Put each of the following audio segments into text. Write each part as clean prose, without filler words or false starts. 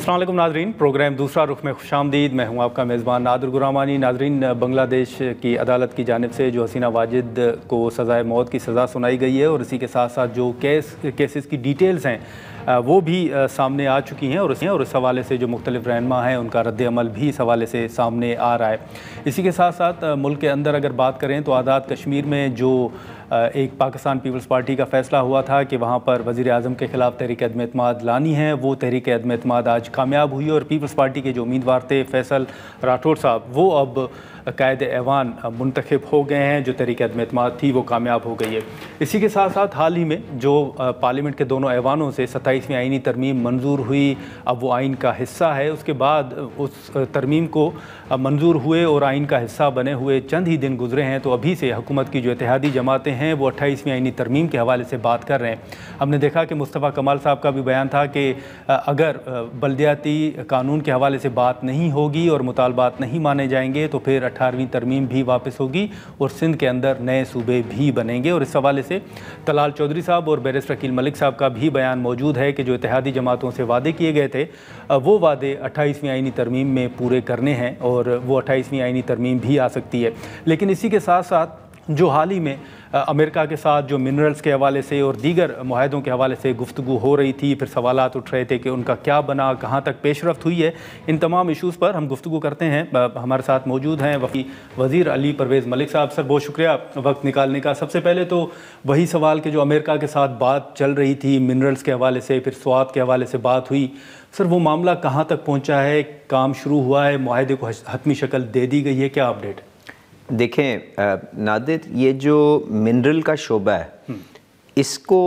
अस्सलाम वालेकुम नाजरीन, प्रोग्राम दूसरा रुख में खुशामदीद। मैं हूं आपका मेज़बान नादिर गुरामानी। नाजरीन, बांग्लादेश की अदालत की जानिब से जो हसीना वाजिद को सज़ाए मौत की सज़ा सुनाई गई है और इसी के साथ साथ जो केसेस की डिटेल्स हैं वो भी सामने आ चुकी हैं और इस हवाले से जो मुख्तलिफ रहनुमा हैं उनका रद्द-ए-अमल भी इस हवाले से सामने आ रहा है। इसी के साथ साथ मुल्क के अंदर अगर बात करें तो आज़ाद कश्मीर में जो एक पाकिस्तान पीपल्स पार्टी का फ़ैसला हुआ था कि वहाँ पर वज़ीर आज़म के ख़िलाफ़ तहरीक अदम-ए-इत्माद लानी है, वो तहरीक अदम-ए-इत्माद आज कामयाब हुई और पीपल्स पार्टी के जो उम्मीदवार थे फैसल राठौड़ साहब, वो अब कायद ऐवान मुंतखब हो गए हैं। जो तहरीक अदम-ए-इत्माद थी वो कामयाब हो गई है। इसी के साथ साथ हाल ही में जो पार्लियामेंट के दोनों ऐवानों से 27वीं आइनी तरमीम मंजूर हुई, अब वो आइन का हिस्सा है। उसके बाद उस तरमीम को मंजूर हुए और आइन का हिस्सा बने हुए चंद ही दिन गुजरे हैं, तो अभी से हुकूमत की जो इत्तेहादी जमातें हैं वो 28वीं आइनी तरमीम के हवाले से बात कर रहे हैं। हमने देखा कि मुस्तफ़ा कमाल साहब का भी बयान था कि अगर बल्दियाती कानून के हवाले से बात नहीं होगी और मुतालबात नहीं माने जाएंगे तो फिर 18वीं तरमीम भी वापस होगी और सिंध के अंदर नए सूबे भी बनेंगे। और इस हवाले से तलाल चौधरी साहब और बैरिस्टर अकील मलिक साहब का भी बयान मौजूद है कि जो इत्तेहादी जमातों से वादे किए गए थे वो वादे 28वीं आइनी तरमीम में पूरे करने हैं और वो 28वीं आइनी तरमीम भी आ सकती है। लेकिन इसी के साथ साथ जो हाल ही में अमेरिका के साथ जो मिनरल्स के हवाले से और दीगर मुआहदों के हवाले से गुफ्तगू हो रही थी, फिर सवालात उठ रहे थे कि उनका क्या बना, कहाँ तक पेशरफ्त हुई है, इन तमाम इशूज़ पर हम गुफ्तगू करते हैं। हमारे साथ मौजूद हैं वज़ीर अली परवेज़ मलिक साहब। सर, बहुत शुक्रिया वक्त निकालने का। सबसे पहले तो वही सवाल कि जो अमेरिका के साथ बात चल रही थी मिनरल्स के हवाले से, फिर स्वाद के हवाले से बात हुई, सर वो मामला कहाँ तक पहुँचा है? काम शुरू हुआ है? मुआहदे को हतमी शक्ल दे दी गई है? क्या अपडेट है? देखें नादिर, ये जो मिनरल का शोबा है इसको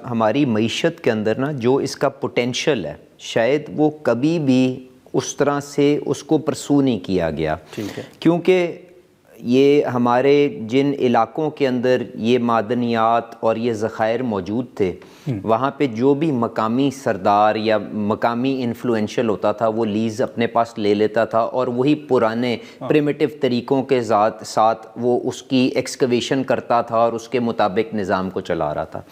हमारी मईशत के अंदर ना जो इसका पोटेंशियल है शायद वो कभी भी उस तरह से उसको परसू नहीं किया गया। ठीक है। क्योंकि ये हमारे जिन इलाकों के अंदर ये मादनियात और ये ज़खायर मौजूद थे वहाँ पे जो भी मकामी सरदार या मकामी इन्फ्लुएंशियल होता था वो लीज़ अपने पास ले लेता था और वही पुराने प्रिमिटिव तरीक़ों के साथ वो उसकी एक्सकवेशन करता था और उसके मुताबिक निज़ाम को चला रहा था।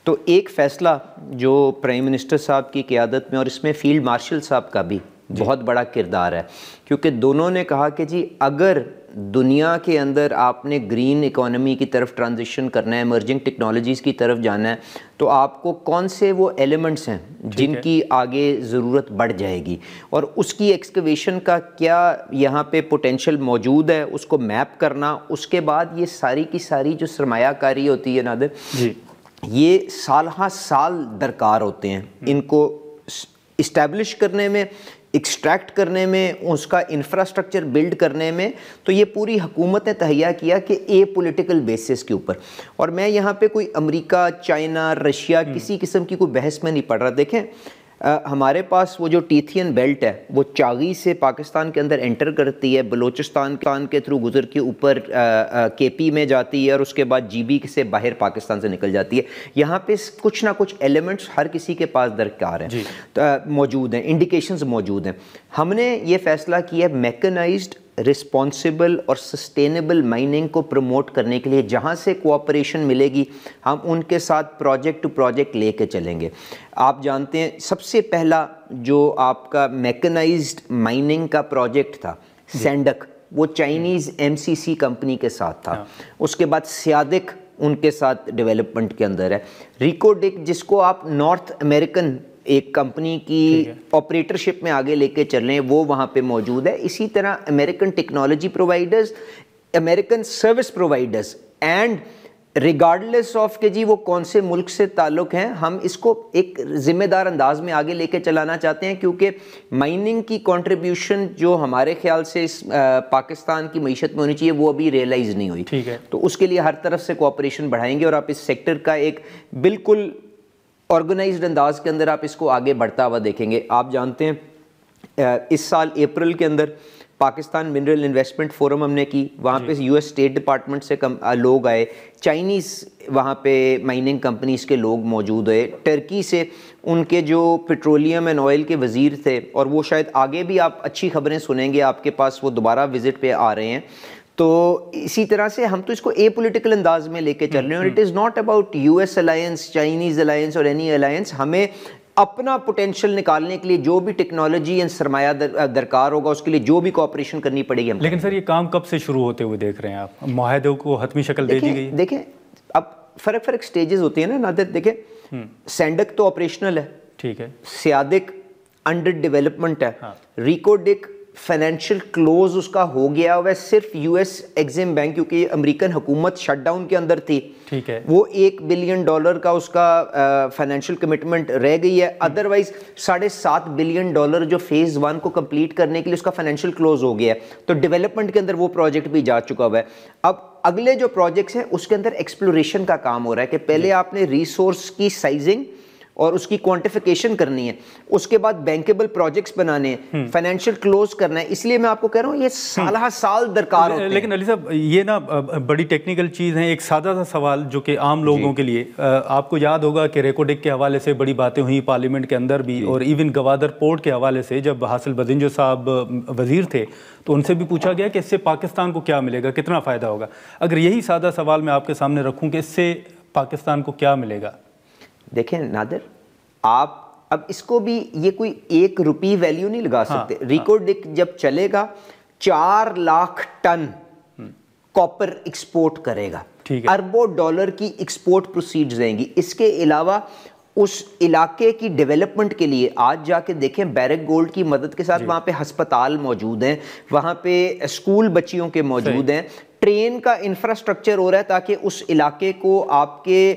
तो एक फ़ैसला जो प्राइम मिनिस्टर साहब की क़यादत में और इसमें फ़ील्ड मार्शल साहब का भी बहुत बड़ा किरदार है, क्योंकि दोनों ने कहा कि जी अगर दुनिया के अंदर आपने ग्रीन इकोनॉमी की तरफ ट्रांजिशन करना है, इमर्जिंग टेक्नोलॉजीज़ की तरफ जाना है, तो आपको कौन से वो एलिमेंट्स हैं जिनकी आगे ज़रूरत बढ़ जाएगी और उसकी एक्सकवेशन का क्या यहाँ पे पोटेंशियल मौजूद है, उसको मैप करना। उसके बाद ये सारी की सारी जो सरमायाकारी होती है नादिर जी, ये साल हाँ साल दरकार होते हैं इनको इस्टेब्लिश करने में, एक्सट्रैक्ट करने में, उसका इंफ्रास्ट्रक्चर बिल्ड करने में। तो ये पूरी हुकूमत ने तहैया किया कि ए पॉलिटिकल बेसिस के ऊपर। और मैं यहाँ पे कोई अमेरिका, चाइना, रशिया किसी किस्म की कोई बहस में नहीं पड़ रहा। देखें हमारे पास वो जो टीथियन बेल्ट है वो चागी से पाकिस्तान के अंदर एंटर करती है, बलूचिस्तान के थ्रू गुजर के ऊपर केपी में जाती है और उसके बाद जीबी से बाहर पाकिस्तान से निकल जाती है। यहाँ पे कुछ ना कुछ एलिमेंट्स हर किसी के पास दरकार हैं, मौजूद हैं, इंडिकेशंस मौजूद हैं। हमने ये फ़ैसला किया मैकेनाइज्ड, रिस्पॉन्सिबल और सस्टेनेबल माइनिंग को प्रमोट करने के लिए जहाँ से कोऑपरेशन मिलेगी हम उनके साथ प्रोजेक्ट टू प्रोजेक्ट लेके चलेंगे। आप जानते हैं सबसे पहला जो आपका मैकेनाइज्ड माइनिंग का प्रोजेक्ट था सैंडक, वो चाइनीज़ एमसीसी कंपनी के साथ था। उसके बाद स्यादिक उनके साथ डेवलपमेंट के अंदर है। रिकोडिक जिसको आप नॉर्थ अमेरिकन एक कंपनी की ऑपरेटरशिप में आगे लेके चल रहे हैं वो वहाँ पे मौजूद है। इसी तरह American technology providers, American service providers and regardless of के जी वो कौन से मुल्क से ताल्लुक़ हैं, हम इसको एक ज़िम्मेदार अंदाज में आगे लेके चलाना चाहते हैं। क्योंकि माइनिंग की कंट्रीब्यूशन जो हमारे ख्याल से इस पाकिस्तान की मईशत में होनी चाहिए वो अभी रियलाइज़ नहीं हुई। ठीक है। तो उसके लिए हर तरफ से कोऑपरेशन बढ़ाएंगे और आप इस सेक्टर का एक बिल्कुल ऑर्गेनाइज्ड अंदाज के अंदर आप इसको आगे बढ़ता हुआ देखेंगे। आप जानते हैं इस साल अप्रैल के अंदर पाकिस्तान मिनरल इन्वेस्टमेंट फोरम हमने की, वहाँ पे यूएस स्टेट डिपार्टमेंट से लोग आए, चाइनीज़ वहाँ पे माइनिंग कंपनीज़ के लोग मौजूद हुए, टर्की से उनके जो पेट्रोलियम एंड ऑयल के वज़ीर थे और वो शायद आगे भी आप अच्छी खबरें सुनेंगे आपके पास, वो दोबारा विज़िट पे आ रहे हैं। तो इसी तरह से हम तो इसको ए पॉलिटिकल अंदाज में लेके चल रहे हैं और it is not about US alliance, Chinese alliance और एनी अलायंस। हमें اپنا پوٹینشیل نکالنے کے لیے جو بھی ٹیکنالوجی یا سرمایہ درکار ہوگا اس کے لیے جو بھی کوآپریشن کرنی پڑے گی. لیکن سر یہ کام کب سے شروع ہوتے ہوئے دیکھ رہے ہیں آپ؟ معاہدوں کو حتمی شکل دے دی گئی؟ دیکھیں اب فرق سٹیجز ہوتی ہیں نا نادر. دیکھیں سینڈک تو آپریشنل ہے, ٹھیک ہے, سیادک انڈر ڈیولپمنٹ ہے, ریکوڈک فائنینشیل کلوز اس کا ہو گیا ہوا ہے صرف یو ایس ایگزیم بینک, کیونکہ امریکن حکومت شٹ ڈاؤن کے اندر تھی, ٹھیک ہے, وہ $1 بلین کا اس کا فائنینشیل کمٹمنٹ رہ گئی ہے. ادروائز $7.5 بلین جو فیز 1 کو کمپلیٹ کرنے کے لیے اس کا فائنینشیل کلوز ہو گیا ہے, تو ڈیولپمنٹ کے اندر وہ پروجیکٹ بھی جا چکا ہوا ہے. اب اگلے جو پروجیکٹس ہیں اس کے اندر ایکسپلوریشن کا کام ہو رہا ہے کہ پہلے آپ نے ریسورس کی سائزنگ اور اس کی کوانٹیفیکیشن کرنی ہے, اس کے بعد بینکیبل پروجیکٹس بنانے ہیں, فائنینشیل کلوز کرنا ہے. اس لیے میں آپ کو کہہ رہا ہوں یہ سالہ سال درکار ہوتے ہیں. لیکن علی صاحب یہ نا بڑی ٹیکنیکل چیز ہیں. ایک سادہ سا سوال جو کہ عام لوگوں کے لیے, آپ کو یاد ہوگا کہ ریکوڈک کے حوالے سے بڑی باتیں ہوئیں پارلیمنٹ کے اندر بھی, اور ایون گوادر پورٹ کے حوالے سے جب حاصل بدنجو صاحب وزیر تھے تو ان سے بھی پوچھا گیا کہ اس سے پاکستان کو کیا ملے گا, کتنا فائدہ ہوگا. اگر یہی سادہ سوال میں آپ کے سامنے رکھوں کہ اس سے پاکستان کو کیا ملے گا؟ دیکھیں نادر, آپ اب اس کو بھی یہ کوئی $1 ویلیو نہیں لگا سکتے. ریکوڈک جب چلے گا 4 لاکھ ٹن کاپر ایکسپورٹ کرے گا, اربوں ڈالر کی ایکسپورٹ پروسیڈز رہیں گی. اس کے علاوہ اس علاقے کی ڈیولپمنٹ کے لیے آج جا کے دیکھیں بیرک گولڈ کی مدد کے ساتھ وہاں پہ ہسپتال موجود ہیں, وہاں پہ اسکول بچیوں کے موجود ہیں, ٹرین کا انفراسٹرکچر ہو رہا ہے تاکہ اس علاقے کو آپ کے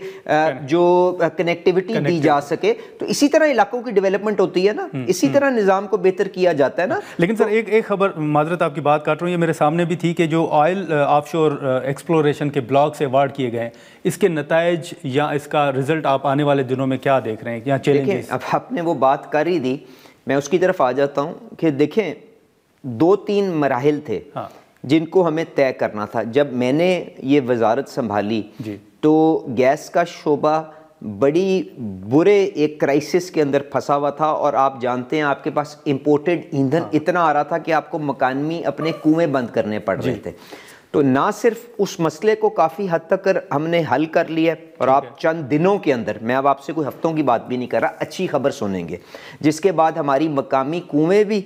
جو کنیکٹیوٹی دی جا سکے. تو اسی طرح علاقوں کی ڈیولپمنٹ ہوتی ہے نا, اسی طرح نظام کو بہتر کیا جاتا ہے نا. لیکن سر ایک خبر, معذرت آپ کی بات کاٹ رہا ہوں, یہ میرے سامنے بھی تھی کہ جو آئل آف شور ایکسپلوریشن کے بلاک سے ایوارڈ کیے گئے ہیں, اس کے نتائج یا اس کا رزلٹ آپ آنے والے دنوں میں کیا دیکھ رہے ہیں, کیا چیلنجز؟ اب آپ نے وہ بات کر ہی دی, میں اس کی طرف آ جاتا ہوں کہ دیکھیں 2-3 مراحل تھے جن کو ہمیں طے کرنا تھا. جب میں نے یہ وزارت سنبھالی تو گیس کا شعبہ بڑی برے ایک کرائسس کے اندر پھنسا ہوا تھا, اور آپ جانتے ہیں آپ کے پاس امپورٹڈ ایندھن اتنا آ رہا تھا کہ آپ کو مکانی اپنے کنویں بند کرنے پڑ رہے تھے. تو نہ صرف اس مسئلے کو کافی حد تک ہم نے حل کر لیا, اور آپ چند دنوں کے اندر, میں اب آپ سے کوئی ہفتوں کی بات بھی نہیں کر رہا, اچھی خبر سنیں گے, جس کے بعد ہماری مقامی کنویں بھی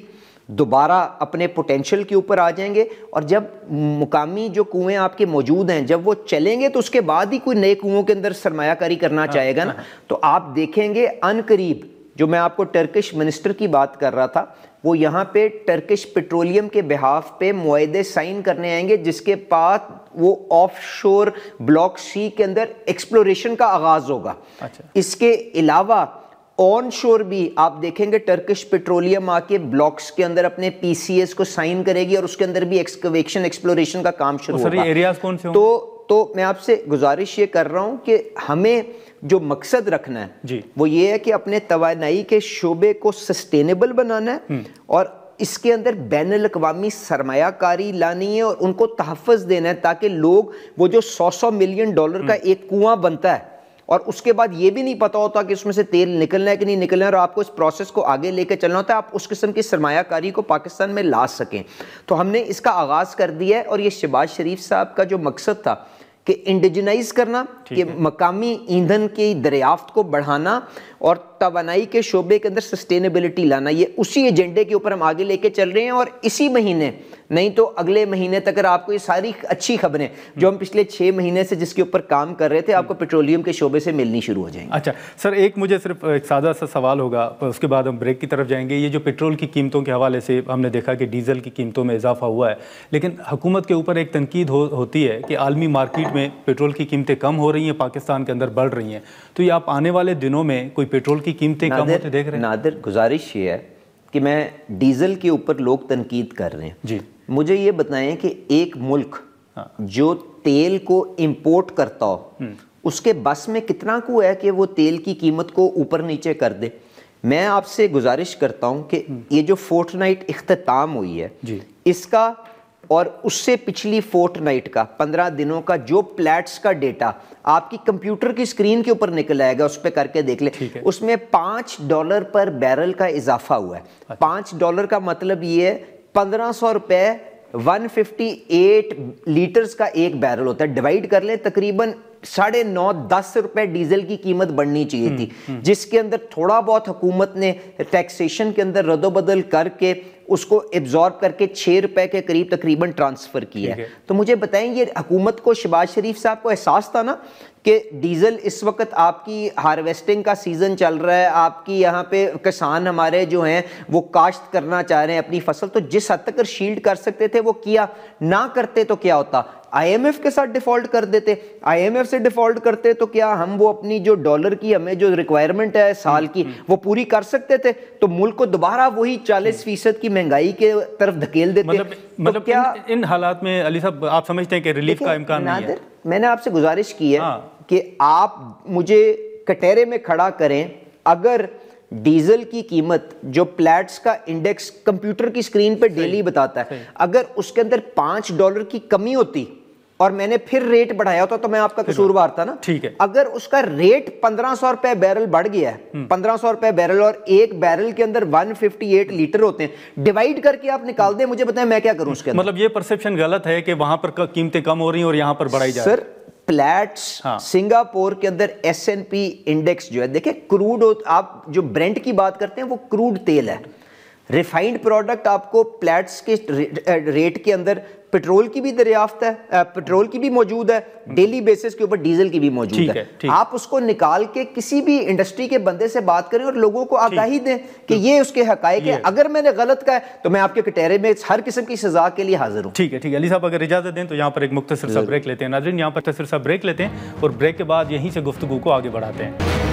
دوبارہ اپنے پوٹینشیل کے اوپر آ جائیں گے. اور جب مقامی جو کنویں آپ کے موجود ہیں جب وہ چلیں گے تو اس کے بعد ہی کوئی نئے کنووں کے اندر سرمایہ کاری کرنا چاہے گا نا. تو آپ دیکھیں گے ان قریب, جو میں آپ کو ٹرکش منسٹر کی بات کر رہا تھا, وہ یہاں پہ ٹرکش پیٹرولیم کے بہاف پہ معاہدے سائن کرنے آئیں گے, جس کے بعد وہ آف شور بلاک سی کے اندر ایکسپلوریشن کا آغاز ہوگا. اس کے علاوہ آن شور بھی آپ دیکھیں گے ٹرکش پیٹرولیم آ کے بلاکس کے اندر اپنے پی سی ایس کو سائن کرے گی, اور اس کے اندر بھی ایکسکیویشن ایکسپلوریشن کا کام شروع ہوگا. ایریاز کون سے ہوں؟ تو میں آپ سے گزارش یہ کر رہا ہوں کہ ہمیں جو مقصد رکھنا ہے وہ یہ ہے کہ اپنے توانائی کے شعبے کو سسٹینیبل بنانا ہے, اور اس کے اندر بین الاقوامی سرمایہ کاری لانی ہے, اور ان کو تحفظ دینا ہے تاکہ لوگ وہ جو $100 ملین کا ایک کنواں بنتا ہے, اور اس کے بعد یہ بھی نہیں پتا ہوتا کہ اس میں سے تیل نکلنا ہے کہ نہیں نکلنا ہے, اور آپ کو اس پروسیس کو آگے لے کے چلنا ہوتا ہے, آپ اس قسم کی سرمایہ کاری کو پاکستان میں لا سکیں. تو ہم نے اس کا آغاز کر دیا ہے, اور یہ شہباز شریف صاحب کا جو مقصد تھا کہ انڈیجنائز کرنا, کہ مقامی ایندھن کی دریافت کو بڑھانا اور توانائی کے شعبے کے اندر سسٹینیبلٹی لانا, یہ اسی ایجنڈے کے اوپر ہم آگے لے کے چل رہے ہیں. اور اسی مہینے نہیں تو اگلے مہینے تک آپ کو یہ ساری اچھی خبریں جو ہم پچھلے 6 مہینے سے جس کے اوپر کام کر رہے تھے آپ کو پیٹرولیم کے شعبے سے ملنی شروع ہو جائیں گے. اچھا سر, ایک مجھے صرف ایک سادہ سا سوال ہوگا, اس کے بعد ہم بریک کی طرف جائیں گے. یہ جو پیٹرول کی قیمتوں کے حوالے سے ہم نے دیکھا کہ ڈیزل کی قیمتوں میں اضافہ ہوا ہے, لیکن حکومت کے اوپر ایک تنقید ہوتی ہے کہ عالمی مارکیٹ میں پیٹرول کی قیمتیں کم ہو رہی ہیں, پاکستان کے اندر بڑھ رہی ہیں. تو یہ آپ آنے والے دنوں میں کوئی پیٹرول کی قیمتیں کم ہوتے دیکھ رہے ہیں؟ نادر, گزارش یہ ہے کہ میں ڈیزل کے اوپر لوگ تنقید کر رہے ہیں, مجھے یہ بتائیں کہ ایک ملک جو تیل کو امپورٹ کرتا ہو اس کے بس میں کتنا کو ہے کہ وہ تیل کی قیمت کو اوپر نیچے کر دے. میں آپ سے گزارش کرتا ہوں کہ یہ جو فورٹ نائٹ اختتام ہوئی ہے اس کا اور اس سے پچھلی فورٹ نائٹ کا 15 دنوں کا جو پلیٹس کا ڈیٹا آپ کی کمپیوٹر کی اسکرین کے اوپر نکل آئے گا, اس پہ کر کے دیکھ لیں, اس میں $5 پر بیرل کا اضافہ ہوا ہے. $5 کا مطلب یہ ہے 1500 روپے 158 لیٹرز کا ایک بیرل ہوتا ہے. ڈیوائیڈ کر لیں, تقریباً 9.5-10 रुपए डीजल की कीमत बढ़नी चाहिए थी, जिसके अंदर थोड़ा बहुत हुकूमत ने टैक्सेशन के अंदर रद्दोबदल करके उसको एब्जॉर्ब करके 6 रुपए के करीब तकरीबन ट्रांसफर किया है। तो मुझे बताएं, ये हुकूमत को, शहबाज शरीफ साहब को एहसास था ना कि डीजल इस वक्त आपकी हार्वेस्टिंग का सीजन चल रहा है, आपकी यहाँ पे किसान हमारे जो हैं वो काश्त करना चाह रहे हैं अपनी फसल, तो जिस हद तक शील्ड कर सकते थे वो किया, ना करते तो क्या होता, IMF के साथ डिफॉल्ट कर देते, IMF से डिफॉल्ट करते तो क्या हम वो अपनी जो डॉलर की हमें जो रिक्वायरमेंट है साल की वो पूरी कर सकते थे, तो मुल्क को दोबारा वही 40% की महंगाई के तरफ धकेल देते। मतलब तो क्या इन हालात में अली साहब आप समझते हैं कि रिलीफ का इम्कान नहीं है? मैंने आपसे गुजारिश की है कि आप मुझे कटहरे में खड़ा करें, अगर डीजल की कीमत जो प्लेट्स का इंडेक्स कंप्यूटर की स्क्रीन पे डेली बताता है, अगर उसके अंदर $5 की कमी होती और मैंने फिर रेट बढ़ाया होता तो मैं आपका कसूरवार था ना। ठीक है, अगर उसका रेट 1500 रुपए बैरल बढ़ गया है, 1500 रुपए बैरल, और एक बैरल के अंदर 158 लीटर होते हैं, डिवाइड करके आप निकाल दें, मुझे बताएं मैं क्या करूं उसके अंदर। मतलब ये परसेप्शन गलत है कि वहां पर कीमतें कम हो रही हैं और यहां पर बढ़ाई जा रही है। सर प्लेट्स सिंगापुर के अंदर S&P इंडेक्स जो है, देखिए क्रूड, आप जो ब्रेंट की बात करते हैं वो क्रूड तेल है, रिफाइंड प्रोडक्ट आपको प्लेट्स के रेट के अंदर पेट्रोल की भी दरियाफ्त है, पेट्रोल की भी मौजूद है, डेली बेसिस के ऊपर डीजल की भी मौजूद है। आप उसको निकाल के किसी भी इंडस्ट्री के बंदे से बात करें और लोगों को आगाही दें कि ये उसके हकायक है। अगर मैंने गलत कहा है तो मैं आपके कटहरे में हर किस्म की सजा के लिए हाजिर हूँ। ठीक है, ठीक है अली साहब, अगर इजाजत दें तो यहाँ पर एक मुख्तसर सा ब्रेक लेते हैं। नाज़रीन, यहाँ पर मुख्तसर सा ब्रेक लेते हैं और ब्रेक के बाद यहीं से गुफ्तगू को आगे बढ़ाते हैं।